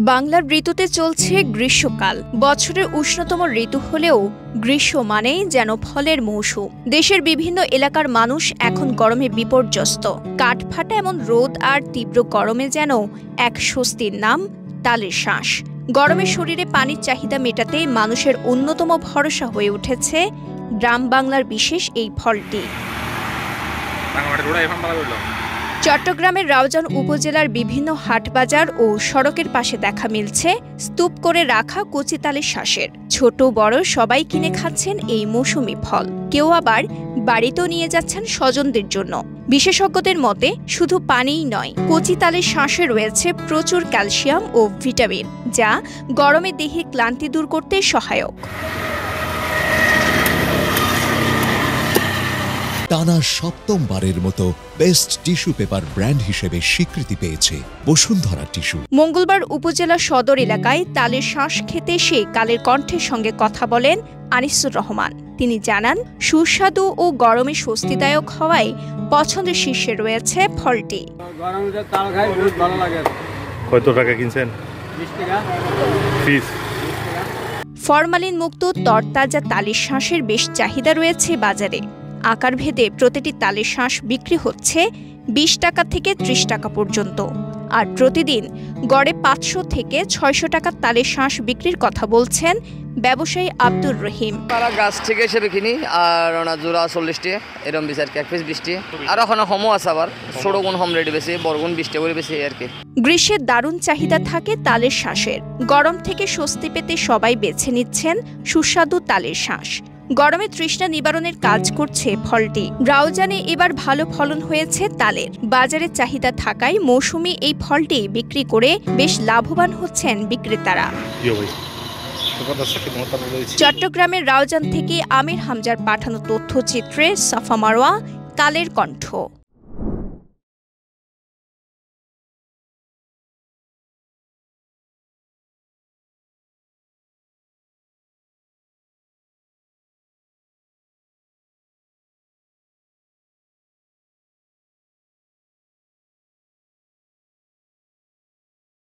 বাংলার ঋতুতে চলছে গ্রীষ্মকাল। বছরের উষ্ণতম ঋতু হলেও গ্রীষ্ম মানেই যেন ফলের মৌসুম। দেশের বিভিন্ন এলাকার মানুষ এখন গরমে বিপর্যস্ত। কাঠফাটা এমন রোদ আর তীব্র গরমে যেন এক স্বস্তির নাম তালের শাঁস। গরমে শরীরে পানির চাহিদা মেটাতে মানুষের অন্যতম ভরসা হয়ে উঠেছে গ্রাম বাংলার বিশেষ এই ফলটি। চট্টগ্রামের রাউজান উপজেলার বিভিন্ন হাটবাজার ও সড়কের পাশে দেখা মিলছে স্তূপ করে রাখা কচি তালের শাঁসের। ছোট বড় সবাই কিনে খাচ্ছেন এই মৌসুমি ফল। কেউ আবার বাড়িতেও নিয়ে যাচ্ছেন স্বজনদের জন্য। বিশেষজ্ঞদের মতে শুধু পানিই নয়, কচি তালের শাঁসে রয়েছে প্রচুর ক্যালসিয়াম ও ভিটামিন, যা গরমে দেহে ক্লান্তি দূর করতে সহায়ক। টানা সপ্তমবারের মতো বেস্ট টিস্যু পেপার ব্র্যান্ড হিসেবে স্বীকৃতি পেয়েছে বসুন্ধরা টিস্যু। মঙ্গলবার উপজেলা সদর এলাকায় তালের শাঁস খেতে এসে কালের কণ্ঠের সঙ্গে কথা বলেন আনিসুর রহমান। তিনি জানান, সুস্বাদু ও গরমে স্বস্তিদায়ক হওয়ায় পছন্দের শীর্ষে রয়েছে ফলটি। কত টাকা কিনছেন? 20 টাকা। ফরমালিন মুক্ত তরতাজা তালের শাঁসের বেশ চাহিদা রয়েছে বাজারে। আকারভেদে প্রতিটি তালের শাঁস বিক্রি হচ্ছে 20 টাকা থেকে 30 টাকা পর্যন্ত। আর প্রতিদিন গড়ে 500 থেকে 600 টাকার তালের শাঁস বিক্রির কথা বলছেন ব্যবসায়ী আব্দুর রহিম। গাছ থেকে হিসেবে কিনি আর ওনা জোড়া 40 টাকা এরকম বেশি আর কি, 1 পিস 20 টাকা। আর ওখানে হোমও আছে, আবার ছোট গুণ হোম রেডি বেশি, বড় গুণ 20 টাকা করে বেশি আর কি। গ্রীষ্মের দারুণ চাহিদা থাকে তালের শাঁসের। গরম থেকে স্বস্তি পেতে সবাই বেছে নিচ্ছেন সুস্বাদু তালের শাঁস। গরমে তৃষ্ণা নিবারণের কাজ করছে ফলটি। রাউজানে এবার ভালো ফলন হয়েছে তালের। বাজারে চাহিদা থাকায় মৌসুমি এই ফলটি বিক্রি করে বেশ লাভবান হচ্ছেন বিক্রেতারা। চট্টগ্রামের রাউজান থেকে আমির হামজার পাঠানো তথ্যচিত্রে সাফা মারওয়া, কালের কণ্ঠ।